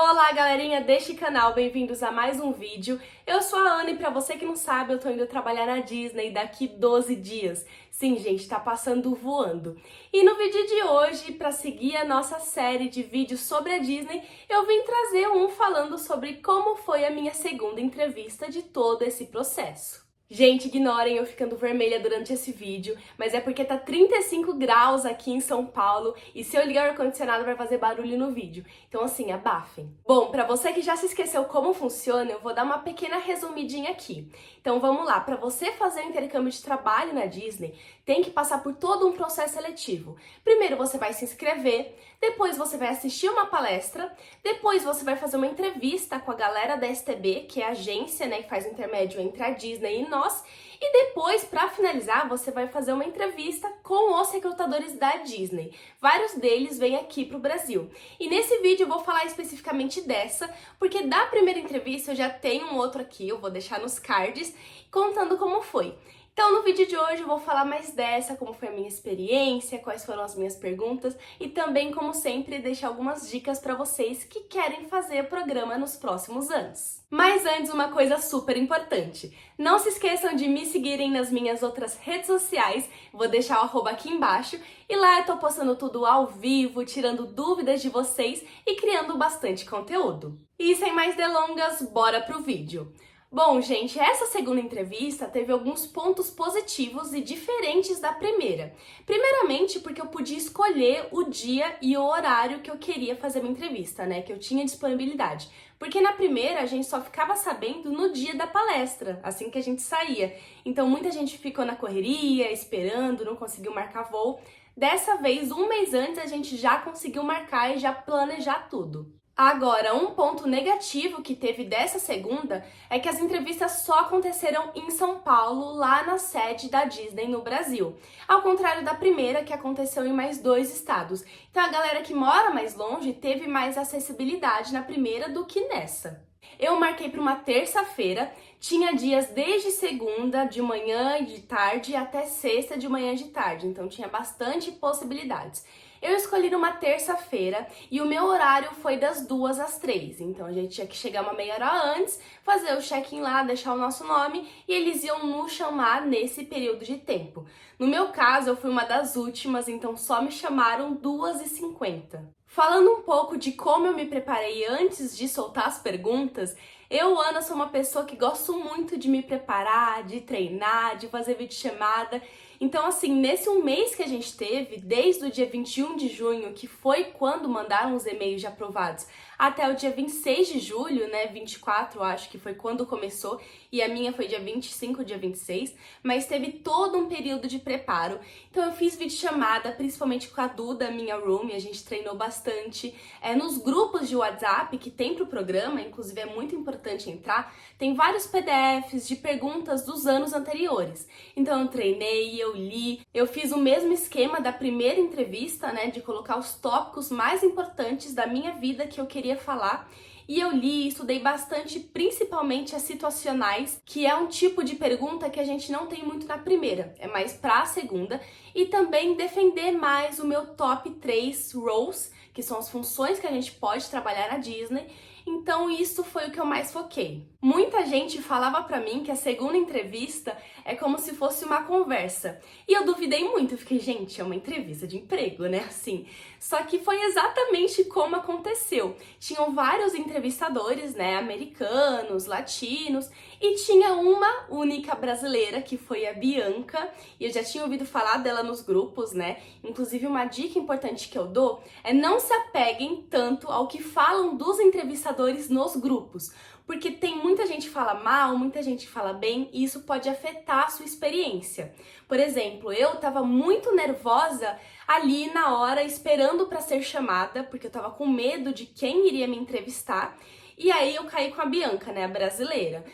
Olá, galerinha deste canal, bem-vindos a mais um vídeo. Eu sou a Ana e pra você que não sabe, eu tô indo trabalhar na Disney daqui 12 dias. Sim, gente, tá passando voando. E no vídeo de hoje, pra seguir a nossa série de vídeos sobre a Disney, eu vim trazer um falando sobre como foi a minha segunda entrevista de todo esse processo. Gente, ignorem eu ficando vermelha durante esse vídeo, mas é porque tá 35 graus aqui em São Paulo e se eu ligar o ar-condicionado vai fazer barulho no vídeo. Então assim, abafem. Bom, pra você que já se esqueceu como funciona, eu vou dar uma pequena resumidinha aqui. Então vamos lá, pra você fazer o intercâmbio de trabalho na Disney, tem que passar por todo um processo seletivo. Primeiro você vai se inscrever, depois você vai assistir uma palestra, depois você vai fazer uma entrevista com a galera da STB, que é a agência, né, que faz o intermédio entre a Disney e nós, e depois, para finalizar, você vai fazer uma entrevista com os recrutadores da Disney. Vários deles vêm aqui para o Brasil. E nesse vídeo eu vou falar especificamente dessa, porque da primeira entrevista eu já tenho um outro aqui, eu vou deixar nos cards, contando como foi. Então, no vídeo de hoje eu vou falar mais dessa, como foi a minha experiência, quais foram as minhas perguntas e também, como sempre, deixar algumas dicas para vocês que querem fazer o programa nos próximos anos. Mas antes, uma coisa super importante. Não se esqueçam de me seguirem nas minhas outras redes sociais, vou deixar o arroba aqui embaixo, e lá eu tô postando tudo ao vivo, tirando dúvidas de vocês e criando bastante conteúdo. E sem mais delongas, bora pro vídeo! Bom, gente, essa segunda entrevista teve alguns pontos positivos e diferentes da primeira. Primeiramente, porque eu podia escolher o dia e o horário que eu queria fazer minha entrevista, né? Que eu tinha disponibilidade. Porque na primeira a gente só ficava sabendo no dia da palestra, assim que a gente saía. Então muita gente ficou na correria, esperando, não conseguiu marcar voo. Dessa vez, um mês antes, a gente já conseguiu marcar e já planejar tudo. Agora, um ponto negativo que teve dessa segunda é que as entrevistas só aconteceram em São Paulo, lá na sede da Disney no Brasil. Ao contrário da primeira, que aconteceu em mais 2 estados. Então a galera que mora mais longe teve mais acessibilidade na primeira do que nessa. Eu marquei para uma terça-feira, tinha dias desde segunda de manhã e de tarde até sexta de manhã e de tarde, então tinha bastante possibilidades. Eu escolhi numa terça-feira e o meu horário foi das 2 às 3, então a gente tinha que chegar uma meia hora antes, fazer o check-in lá, deixar o nosso nome e eles iam nos chamar nesse período de tempo. No meu caso, eu fui uma das últimas, então só me chamaram 2h50. Falando um pouco de como eu me preparei antes de soltar as perguntas, eu, Ana, sou uma pessoa que gosto muito de me preparar, de treinar, de fazer videochamada. Então, assim, nesse um mês que a gente teve, desde o dia 21 de junho, que foi quando mandaram os e-mails já aprovados, até o dia 26 de julho, né, 24, eu acho que foi quando começou, e a minha foi dia 25, dia 26, mas teve todo um período de preparo. Então eu fiz videochamada, principalmente com a Duda, minha roomie, a gente treinou bastante. Nos grupos de WhatsApp que tem pro programa, inclusive é muito importante entrar, tem vários PDFs de perguntas dos anos anteriores. Então eu treinei, eu li, eu fiz o mesmo esquema da primeira entrevista, né, de colocar os tópicos mais importantes da minha vida que eu queria falar. E eu li e estudei bastante, principalmente as situacionais, que é um tipo de pergunta que a gente não tem muito na primeira, é mais pra segunda. E também defender mais o meu top 3 roles, que são as funções que a gente pode trabalhar na Disney. Então isso foi o que eu mais foquei. Muita gente falava pra mim que a segunda entrevista é como se fosse uma conversa. E eu duvidei muito, eu fiquei, gente, é uma entrevista de emprego, né, assim. Só que foi exatamente como aconteceu. Tinham vários entrevistadores, né, americanos, latinos, e tinha uma única brasileira, que foi a Bianca, e eu já tinha ouvido falar dela nos grupos, né. Inclusive, uma dica importante que eu dou é não se apeguem tanto ao que falam dos entrevistadores nos grupos, porque tem muita gente que fala mal, muita gente que fala bem, e isso pode afetar a sua experiência. Por exemplo, eu tava muito nervosa ali na hora, esperando para ser chamada, porque eu tava com medo de quem iria me entrevistar, e aí eu caí com a Bianca, né, a brasileira.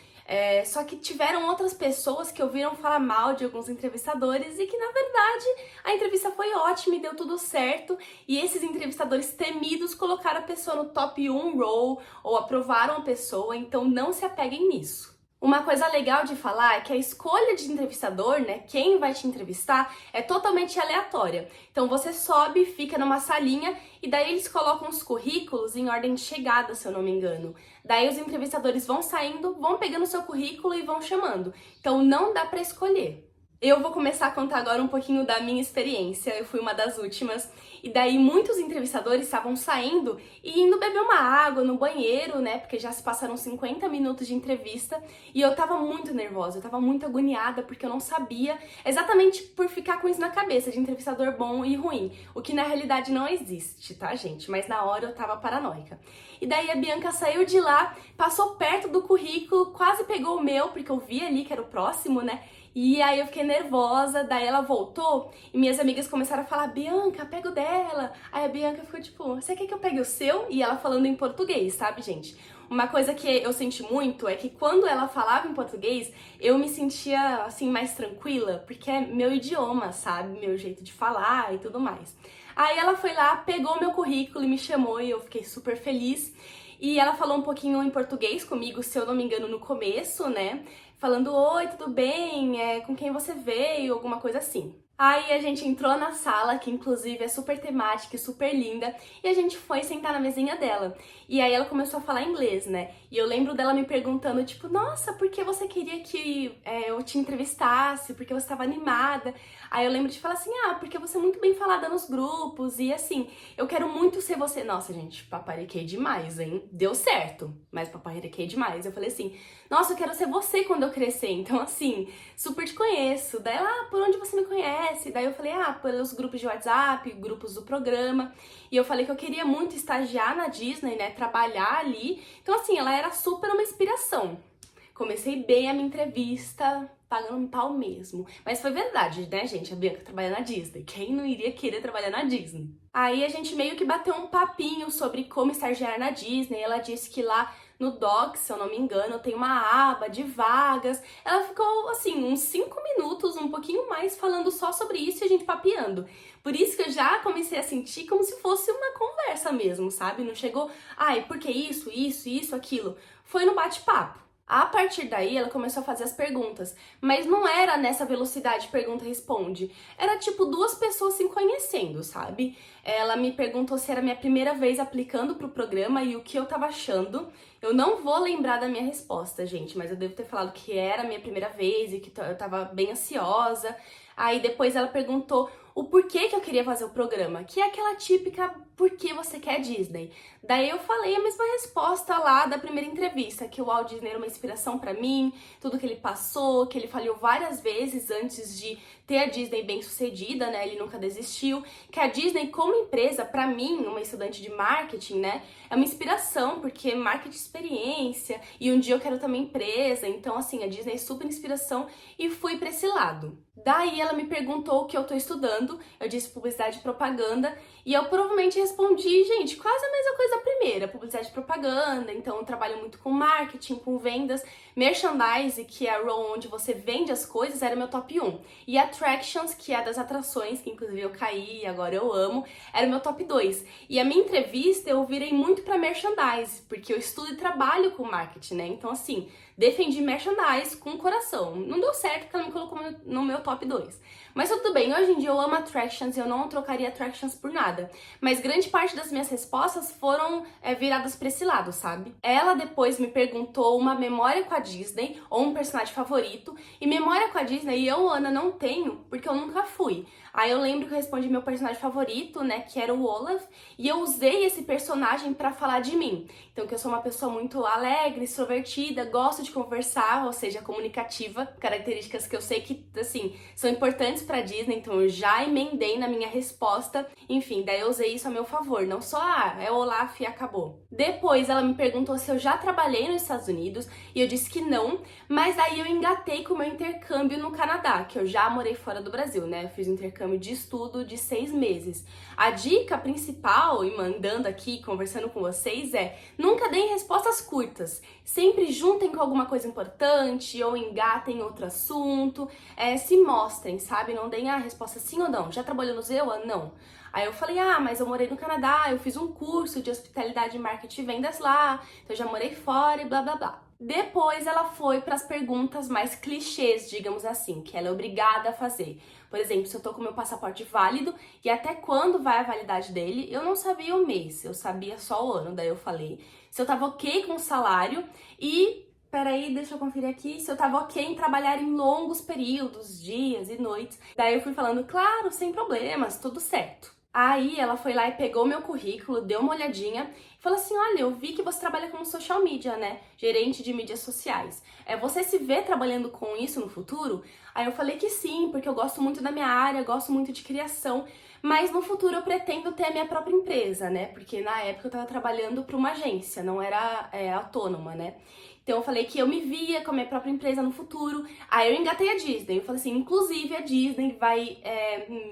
Só que tiveram outras pessoas que ouviram falar mal de alguns entrevistadores e que, na verdade, a entrevista foi ótima e deu tudo certo. E esses entrevistadores temidos colocaram a pessoa no top 1 role ou aprovaram a pessoa, então não se apeguem nisso. Uma coisa legal de falar é que a escolha de entrevistador, né, quem vai te entrevistar, é totalmente aleatória. Então você sobe, fica numa salinha e daí eles colocam os currículos em ordem de chegada, se eu não me engano. Daí os entrevistadores vão saindo, vão pegando seu currículo e vão chamando. Então não dá pra escolher. Eu vou começar a contar agora um pouquinho da minha experiência. Eu fui uma das últimas. E daí muitos entrevistadores estavam saindo e indo beber uma água no banheiro, né? Porque já se passaram 50 minutos de entrevista. E eu tava muito nervosa, eu tava muito agoniada porque eu não sabia, exatamente por ficar com isso na cabeça, de entrevistador bom e ruim. O que na realidade não existe, tá, gente? Mas na hora eu tava paranoica. E daí a Bianca saiu de lá, passou perto do currículo, quase pegou o meu, porque eu vi ali que era o próximo, né? E aí eu fiquei nervosa, daí ela voltou e minhas amigas começaram a falar, Bianca, pega o dela. Aí a Bianca ficou tipo, você quer que eu pegue o seu? E ela falando em português, sabe, gente? Uma coisa que eu senti muito é que quando ela falava em português, eu me sentia, assim, mais tranquila, porque é meu idioma, sabe? Meu jeito de falar e tudo mais. Aí ela foi lá, pegou meu currículo e me chamou e eu fiquei super feliz. E ela falou um pouquinho em português comigo, se eu não me engano, no começo, né? Falando, oi, tudo bem? Com quem você veio? Alguma coisa assim. Aí a gente entrou na sala, que inclusive é super temática e super linda, e a gente foi sentar na mesinha dela. E aí ela começou a falar inglês, né? E eu lembro dela me perguntando, tipo, nossa, por que você queria que eu te entrevistasse? Por que você estava animada? Aí eu lembro de falar assim, porque você é muito bem falada nos grupos, e assim, eu quero muito ser você. Nossa, gente, papariquei demais, hein? Deu certo, mas papariquei demais. Eu falei assim, nossa, eu quero ser você quando eu crescer, então assim, super te conheço. Daí ela, por onde você me conhece? Daí eu falei, pelos grupos de WhatsApp, grupos do programa. E eu falei que eu queria muito estagiar na Disney, né, trabalhar ali. Então assim, ela era super uma inspiração. Comecei bem a minha entrevista, pagando um pau mesmo. Mas foi verdade, né, gente? A Bianca trabalha na Disney. Quem não iria querer trabalhar na Disney? Aí a gente meio que bateu um papinho sobre como estagiar na Disney. Ela disse que lá no Docs, se eu não me engano, tem uma aba de vagas. Ela ficou, assim, uns 5 minutos, um pouquinho mais, falando só sobre isso e a gente papeando. Por isso que eu já comecei a sentir como se fosse uma conversa mesmo, sabe? Não chegou, por que isso, aquilo. Foi no bate-papo. A partir daí, ela começou a fazer as perguntas, mas não era nessa velocidade pergunta e responde. Era tipo duas pessoas se conhecendo, sabe? Ela me perguntou se era minha primeira vez aplicando pro programa e o que eu tava achando. Eu não vou lembrar da minha resposta, gente, mas eu devo ter falado que era a minha primeira vez e que eu tava bem ansiosa. Aí depois ela perguntou o porquê que eu queria fazer o programa, que é aquela típica por que você quer Disney. Daí eu falei a mesma resposta lá da primeira entrevista, que o Walt Disney era uma inspiração pra mim, tudo que ele passou, que ele falhou várias vezes antes de ter a Disney bem sucedida, né? Ele nunca desistiu, que a Disney como empresa, pra mim, uma estudante de marketing, né, é uma inspiração, porque marketing de experiência, e um dia eu quero também empresa, então assim, a Disney é super inspiração e fui pra esse lado. Daí ela me perguntou o que eu tô estudando, eu disse publicidade e propaganda, e eu provavelmente respondi, gente, quase a mesma coisa da primeira, publicidade e propaganda, então eu trabalho muito com marketing, com vendas, merchandise, que é a role onde você vende as coisas, era meu top 1, e attractions, que é das atrações, que inclusive eu caí e agora eu amo, era o meu top 2. E a minha entrevista eu virei muito pra merchandise, porque eu estudo e trabalho com marketing, né, então assim, defendi merchandise com o coração. Não deu certo porque ela me colocou no meu top 2. Mas tudo bem, hoje em dia eu amo attractions e eu não trocaria attractions por nada. Mas grande parte das minhas respostas foram viradas pra esse lado, sabe? Ela depois me perguntou uma memória com a Disney ou um personagem favorito. E memória com a Disney eu, Ana, não tenho porque eu nunca fui. Aí eu lembro que eu respondi meu personagem favorito, né, que era o Olaf. E eu usei esse personagem pra falar de mim. Então que eu sou uma pessoa muito alegre, extrovertida, gosto de conversar, ou seja, comunicativa, características que eu sei que, assim, são importantes pra Disney, então eu já emendei na minha resposta. Enfim, daí eu usei isso a meu favor, não só, é o Olaf e acabou. Depois ela me perguntou se eu já trabalhei nos Estados Unidos, e eu disse que não, mas daí eu engatei com o meu intercâmbio no Canadá, que eu já morei fora do Brasil, né? Eu fiz um intercâmbio de estudo de 6 meses. A dica principal, e mandando aqui, conversando com vocês, é nunca deem respostas curtas. Sempre juntem com alguma coisa importante ou engatem outro assunto. Se mostrem, sabe? Não deem a resposta sim ou não. Já trabalhou no ZEUA? Não. Aí eu falei, ah, mas eu morei no Canadá, eu fiz um curso de hospitalidade, marketing e vendas lá, então eu já morei fora e blá blá blá. Depois ela foi para as perguntas mais clichês, digamos assim, que ela é obrigada a fazer. Por exemplo, se eu tô com meu passaporte válido e até quando vai a validade dele, eu não sabia o mês, eu sabia só o ano. Daí eu falei se eu tava ok com o salário e, peraí, deixa eu conferir aqui, se eu tava ok em trabalhar em longos períodos, dias e noites. Daí eu fui falando, claro, sem problemas, tudo certo. Aí ela foi lá e pegou meu currículo, deu uma olhadinha e falou assim, olha, eu vi que você trabalha como social media, né? Gerente de mídias sociais. Você se vê trabalhando com isso no futuro? Aí eu falei que sim, porque eu gosto muito da minha área, gosto muito de criação, mas no futuro eu pretendo ter a minha própria empresa, né? Porque na época eu tava trabalhando para uma agência, não era autônoma, né? Então eu falei que eu me via com a minha própria empresa no futuro. Aí eu engatei a Disney. Eu falei assim, inclusive a Disney vai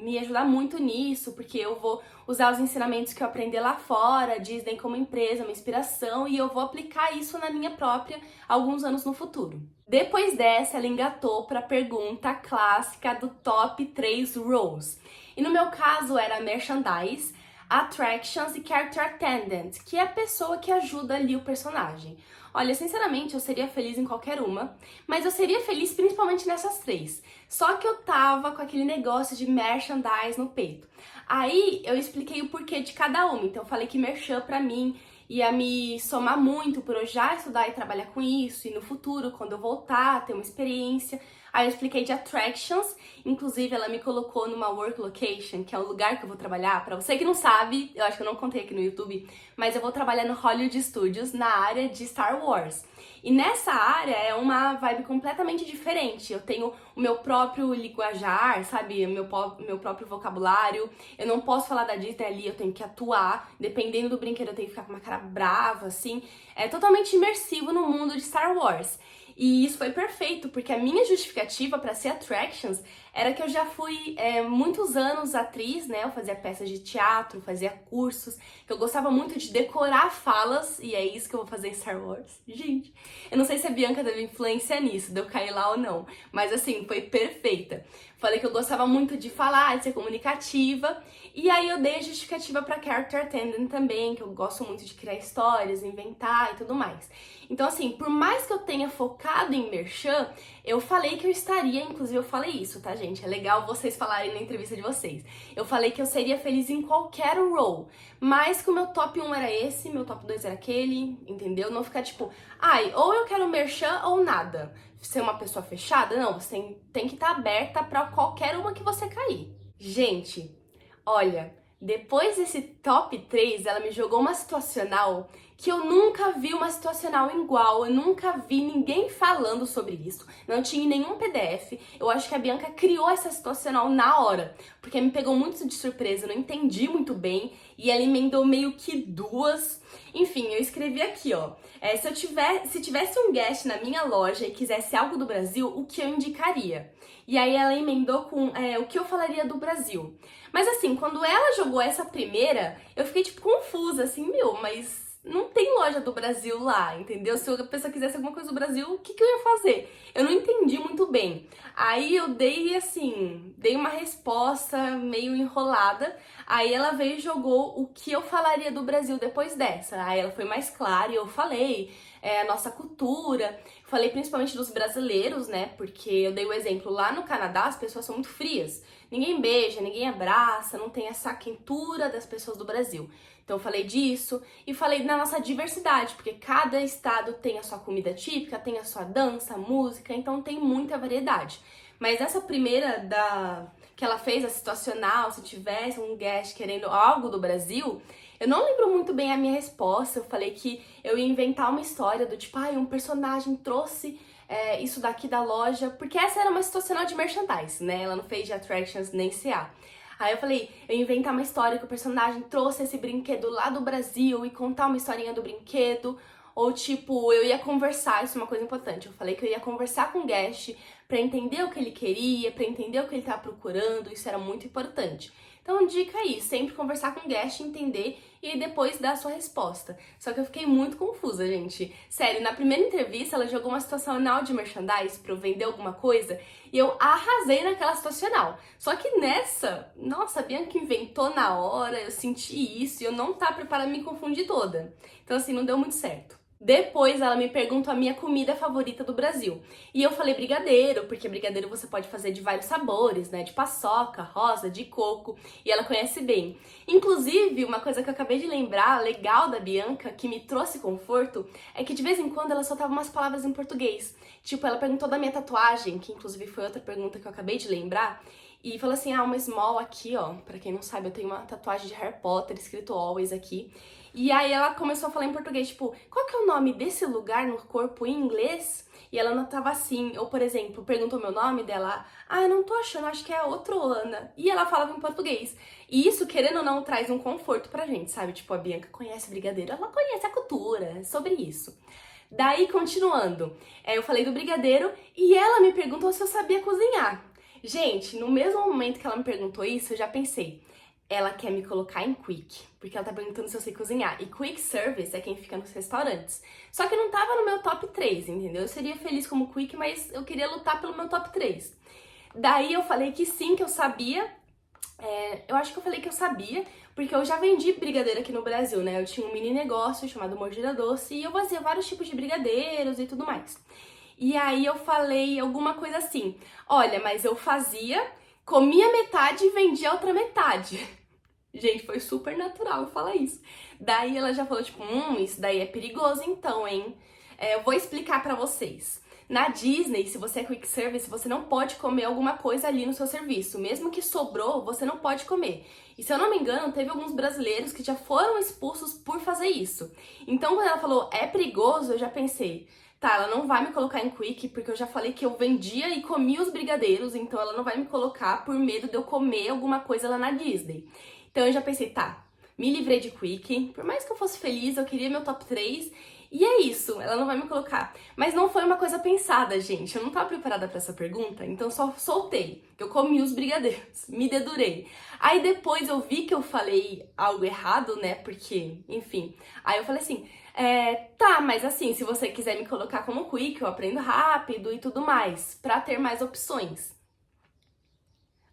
me ajudar muito nisso, porque eu vou usar os ensinamentos que eu aprendi lá fora, a Disney como empresa, uma inspiração, e eu vou aplicar isso na minha própria alguns anos no futuro. Depois dessa, ela engatou para a pergunta clássica do top 3 roles. E no meu caso era merchandise, attractions e character attendant, que é a pessoa que ajuda ali o personagem. Olha, sinceramente, eu seria feliz em qualquer uma, mas eu seria feliz principalmente nessas 3. Só que eu tava com aquele negócio de merchandise no peito. Aí eu expliquei o porquê de cada uma. Então eu falei que merchan pra mim ia me somar muito por eu já estudar e trabalhar com isso, e no futuro, quando eu voltar, ter uma experiência. Aí eu expliquei de attractions, inclusive ela me colocou numa work location, que é o lugar que eu vou trabalhar. Pra você que não sabe, eu acho que eu não contei aqui no YouTube, mas eu vou trabalhar no Hollywood Studios, na área de Star Wars. E nessa área é uma vibe completamente diferente. Eu tenho o meu próprio linguajar, sabe? Meu próprio vocabulário. Eu não posso falar da Disney ali, eu tenho que atuar. Dependendo do brinquedo, eu tenho que ficar com uma cara brava, assim. É totalmente imersivo no mundo de Star Wars. E isso foi perfeito, porque a minha justificativa para ser Attractions era que eu já fui muitos anos atriz, né? Eu fazia peças de teatro, fazia cursos, que eu gostava muito de decorar falas, e é isso que eu vou fazer em Star Wars. Gente, eu não sei se a Bianca teve influência nisso, de eu cair lá ou não, mas assim, foi perfeita. Falei que eu gostava muito de falar, de ser comunicativa, e aí eu dei a justificativa para Character Attendant também, que eu gosto muito de criar histórias, inventar e tudo mais. Então assim, por mais que eu tenha focado em merchan, eu falei que eu estaria, inclusive eu falei isso, tá gente? É legal vocês falarem na entrevista de vocês. Eu falei que eu seria feliz em qualquer role, mas que o meu top 1 era esse, meu top 2 era aquele, entendeu? Não ficar tipo, ai, ou eu quero merchan ou nada. Ser uma pessoa fechada? Não, você tem que estar aberta pra qualquer uma que você cair. Gente, olha, depois desse top 3, ela me jogou uma situacional que eu nunca vi uma situacional igual, eu nunca vi ninguém falando sobre isso, não tinha nenhum PDF. Eu acho que a Bianca criou essa situacional na hora, porque me pegou muito de surpresa, eu não entendi muito bem, e ela emendou meio que duas. Enfim, eu escrevi aqui, ó, se tivesse um guest na minha loja e quisesse algo do Brasil, o que eu indicaria? E aí ela emendou com o que eu falaria do Brasil. Mas assim, quando ela jogou essa primeira, eu fiquei tipo confusa, assim, mas não tem loja do Brasil lá, entendeu? Se a pessoa quisesse alguma coisa do Brasil, o que eu ia fazer? Eu não entendi muito bem. Aí eu dei uma resposta meio enrolada. Aí ela veio e jogou o que eu falaria do Brasil depois dessa. Aí ela foi mais clara e eu falei a nossa cultura. Falei principalmente dos brasileiros, né? Porque eu dei o exemplo, lá no Canadá as pessoas são muito frias. Ninguém beija, ninguém abraça, não tem essa quentura das pessoas do Brasil. Então eu falei disso e falei da nossa diversidade, porque cada estado tem a sua comida típica, tem a sua dança, música, então tem muita variedade. Mas essa primeira que ela fez, a situacional, se tivesse um guest querendo algo do Brasil, eu não lembro muito bem a minha resposta. Eu falei que eu ia inventar uma história do tipo, um personagem trouxe isso daqui da loja, porque essa era uma situacional de merchandise, né? Ela não fez de attractions nem CA. Aí eu falei, eu ia inventar uma história que o personagem trouxe esse brinquedo lá do Brasil e contar uma historinha do brinquedo. Ou tipo, eu ia conversar, isso é uma coisa importante. Eu falei que eu ia conversar com o guest pra entender o que ele queria, pra entender o que ele tava procurando, isso era muito importante. Então, dica aí, sempre conversar com o guest, entender e depois dar a sua resposta. Só que eu fiquei muito confusa, gente. Sério, na primeira entrevista ela jogou uma situacional de merchandise pra eu vender alguma coisa e eu arrasei naquela situacional. Só que nessa, nossa, a Bianca inventou na hora, eu senti isso e eu não tava preparada, me confundi toda. Então, assim, não deu muito certo. Depois ela me perguntou a minha comida favorita do Brasil. E eu falei brigadeiro, porque brigadeiro você pode fazer de vários sabores, né? De paçoca, rosa, de coco, e ela conhece bem. Inclusive, uma coisa que eu acabei de lembrar, legal da Bianca, que me trouxe conforto, é que de vez em quando ela soltava umas palavras em português. Tipo, ela perguntou da minha tatuagem, que inclusive foi outra pergunta que eu acabei de lembrar, e falou assim, uma small aqui, ó. Pra quem não sabe, eu tenho uma tatuagem de Harry Potter, escrito always aqui. E aí ela começou a falar em português, tipo, qual que é o nome desse lugar no corpo em inglês? E ela não tava assim. Ou, por exemplo, perguntou meu nome dela, eu não tô achando, acho que é outro Ana. E ela falava em português. E isso, querendo ou não, traz um conforto pra gente, sabe? Tipo, a Bianca conhece brigadeiro, ela conhece a cultura, é sobre isso. Daí, continuando, eu falei do brigadeiro e ela me perguntou se eu sabia cozinhar. Gente, no mesmo momento que ela me perguntou isso, eu já pensei, ela quer me colocar em quick, porque ela tá perguntando se eu sei cozinhar. E quick service é quem fica nos restaurantes. Só que não tava no meu top 3, entendeu? Eu seria feliz como quick, mas eu queria lutar pelo meu top 3. Daí eu falei que sim, que eu sabia. Eu acho que eu falei que eu sabia, porque eu já vendi brigadeiro aqui no Brasil, né? Eu tinha um mini negócio chamado Mordida Doce e eu fazia vários tipos de brigadeiros e tudo mais. E aí eu falei alguma coisa assim, olha, mas eu fazia, comia metade e vendia a outra metade. Gente, foi super natural eu falar isso. Daí ela já falou, tipo, isso daí é perigoso então, hein? Eu vou explicar pra vocês. Na Disney, se você é quick service, você não pode comer alguma coisa ali no seu serviço. Mesmo que sobrou, você não pode comer. E se eu não me engano, teve alguns brasileiros que já foram expulsos por fazer isso. Então, quando ela falou, é perigoso, eu já pensei, tá, ela não vai me colocar em quick, porque eu já falei que eu vendia e comia os brigadeiros, então ela não vai me colocar por medo de eu comer alguma coisa lá na Disney. Então eu já pensei, tá, me livrei de quick, por mais que eu fosse feliz, eu queria meu top 3, e é isso, ela não vai me colocar. Mas não foi uma coisa pensada, gente, eu não tava preparada pra essa pergunta, então só soltei. Eu comi os brigadeiros, me dedurei. Aí depois eu vi que eu falei algo errado, né, porque, enfim. Aí eu falei assim, tá, mas assim, se você quiser me colocar como quick, eu aprendo rápido e tudo mais, pra ter mais opções.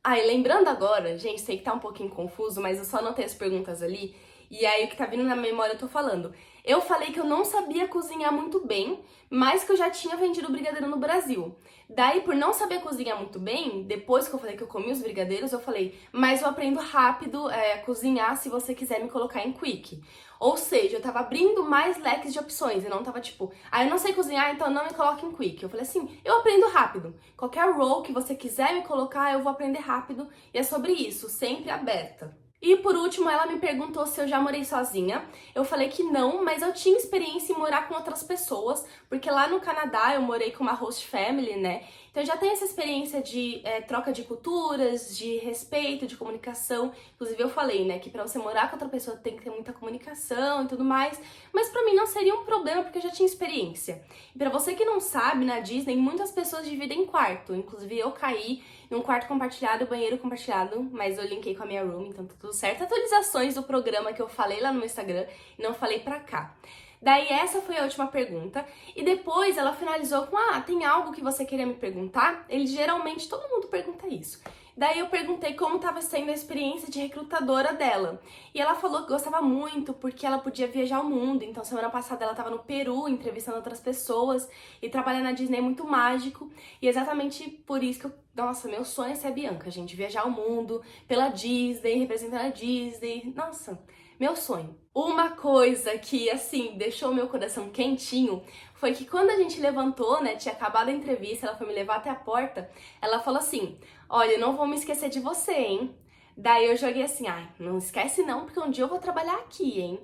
E lembrando agora, gente, sei que tá um pouquinho confuso, mas eu só anotei as perguntas ali, e aí o que tá vindo na memória eu tô falando. Eu falei que eu não sabia cozinhar muito bem, mas que eu já tinha vendido brigadeiro no Brasil. Daí, por não saber cozinhar muito bem, depois que eu falei que eu comi os brigadeiros, eu falei, mas eu aprendo rápido a cozinhar se você quiser me colocar em quick. Ou seja, eu tava abrindo mais leques de opções, eu não tava tipo, eu não sei cozinhar, então não me coloque em quick. Eu falei assim, eu aprendo rápido. Qualquer role que você quiser me colocar, eu vou aprender rápido. E é sobre isso, sempre aberta. E por último, ela me perguntou se eu já morei sozinha. Eu falei que não, mas eu tinha experiência em morar com outras pessoas, porque lá no Canadá eu morei com uma host family, né? Então eu já tenho essa experiência de troca de culturas, de respeito, de comunicação. Inclusive eu falei, né, que pra você morar com outra pessoa tem que ter muita comunicação e tudo mais. Mas pra mim não seria um problema, porque eu já tinha experiência. E pra você que não sabe, na Disney muitas pessoas dividem quarto. Inclusive eu caí em um quarto compartilhado, banheiro compartilhado, mas eu linkei com a minha room, então tá tudo certo. Atualizações do programa que eu falei lá no meu Instagram e não falei pra cá. Daí essa foi a última pergunta, e depois ela finalizou com, tem algo que você queria me perguntar? Geralmente todo mundo pergunta isso. Daí eu perguntei como estava sendo a experiência de recrutadora dela. E ela falou que gostava muito porque ela podia viajar o mundo. Então semana passada ela estava no Peru entrevistando outras pessoas, e trabalhar na Disney é muito mágico. E exatamente por isso que nossa, meu sonho é ser a Bianca, gente, viajar o mundo pela Disney, representando a Disney. Nossa, meu sonho. Uma coisa que, assim, deixou meu coração quentinho foi que quando a gente levantou, né, tinha acabado a entrevista, ela foi me levar até a porta, ela falou assim, olha, eu não vou me esquecer de você, hein? Daí eu joguei assim, não esquece não, porque um dia eu vou trabalhar aqui, hein?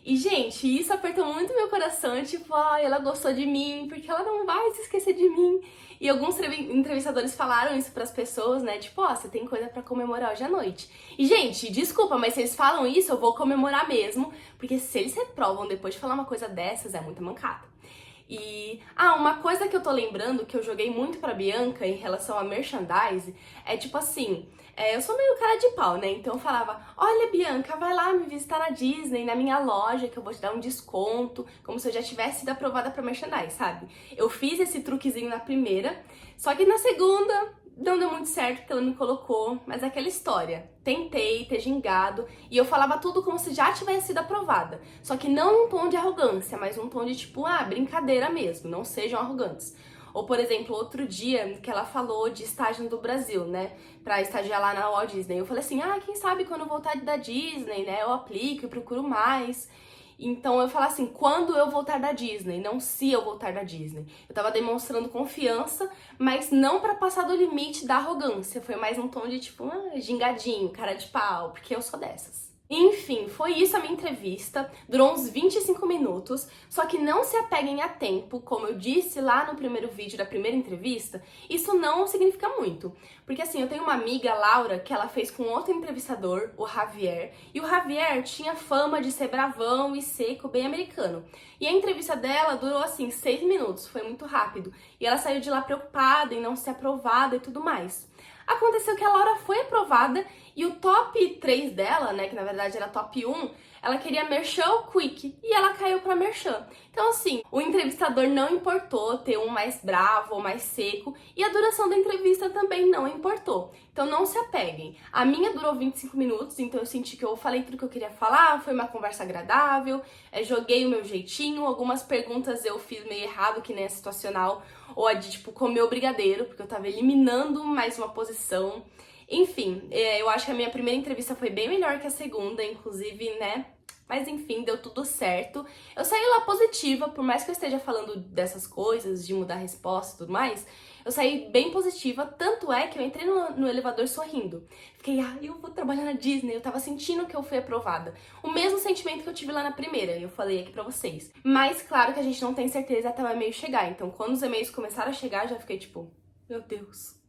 E, gente, isso apertou muito meu coração, tipo, ela gostou de mim, porque ela não vai se esquecer de mim. E alguns entrevistadores falaram isso pras pessoas, né, tipo, você tem coisa pra comemorar hoje à noite. E, gente, desculpa, mas se eles falam isso, eu vou comemorar mesmo, porque se eles reprovam depois de falar uma coisa dessas, é muita mancada. Uma coisa que eu tô lembrando que eu joguei muito pra Bianca em relação a merchandise é tipo assim, eu sou meio cara de pau, né? Então eu falava, olha Bianca, vai lá me visitar na Disney, na minha loja, que eu vou te dar um desconto, como se eu já tivesse sido aprovada pra merchandise, sabe? Eu fiz esse truquezinho na primeira, só que na segunda não deu muito certo porque ela me colocou, mas é aquela história. Tentei ter gingado e eu falava tudo como se já tivesse sido aprovada. Só que não um tom de arrogância, mas um tom de tipo, brincadeira mesmo, não sejam arrogantes. Ou, por exemplo, outro dia que ela falou de estágio do Brasil, né? Pra estagiar lá na Walt Disney. Eu falei assim, quem sabe quando eu voltar da Disney, né? Eu aplico e procuro mais. Então eu falo assim, quando eu voltar da Disney, não se eu voltar da Disney. Eu tava demonstrando confiança, mas não pra passar do limite da arrogância. Foi mais um tom de tipo, gingadinho, cara de pau, porque eu sou dessas. Enfim, foi isso a minha entrevista. Durou uns 25 minutos. Só que não se apeguem a tempo, como eu disse lá no primeiro vídeo da primeira entrevista, isso não significa muito. Porque assim, eu tenho uma amiga, Laura, que ela fez com outro entrevistador, o Javier, e o Javier tinha fama de ser bravão e seco, bem americano. E a entrevista dela durou assim 6 minutos, foi muito rápido. E ela saiu de lá preocupada em não ser aprovada e tudo mais. Aconteceu que a Laura foi aprovada e o top 3 dela, né, que na verdade era top 1, ela queria Merchan ou Quick e ela caiu pra Merchan. Então assim, o entrevistador não importou ter um mais bravo ou mais seco e a duração da entrevista também não importou. Então não se apeguem. A minha durou 25 minutos, então eu senti que eu falei tudo que eu queria falar, foi uma conversa agradável, joguei o meu jeitinho, algumas perguntas eu fiz meio errado, que nem a situacional, ou a de tipo comer o brigadeiro, porque eu tava eliminando mais uma posição. Enfim, eu acho que a minha primeira entrevista foi bem melhor que a segunda, inclusive, né? Mas enfim, deu tudo certo. Eu saí lá positiva, por mais que eu esteja falando dessas coisas, de mudar a resposta e tudo mais, eu saí bem positiva, tanto é que eu entrei no elevador sorrindo. Fiquei, eu vou trabalhar na Disney, eu tava sentindo que eu fui aprovada. O mesmo sentimento que eu tive lá na primeira, eu falei aqui pra vocês. Mas claro que a gente não tem certeza até o e-mail chegar, então quando os e-mails começaram a chegar, já fiquei tipo, meu Deus.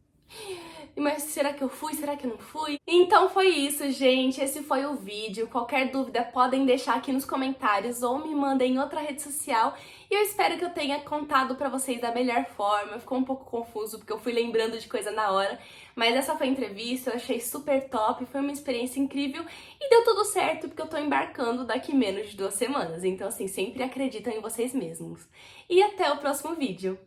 Mas será que eu fui? Será que eu não fui? Então foi isso, gente. Esse foi o vídeo. Qualquer dúvida podem deixar aqui nos comentários ou me mandem em outra rede social. E eu espero que eu tenha contado pra vocês da melhor forma. Ficou um pouco confuso porque eu fui lembrando de coisa na hora. Mas essa foi a entrevista, eu achei super top. Foi uma experiência incrível e deu tudo certo porque eu tô embarcando daqui menos de 2 semanas. Então assim, sempre acreditam em vocês mesmos. E até o próximo vídeo.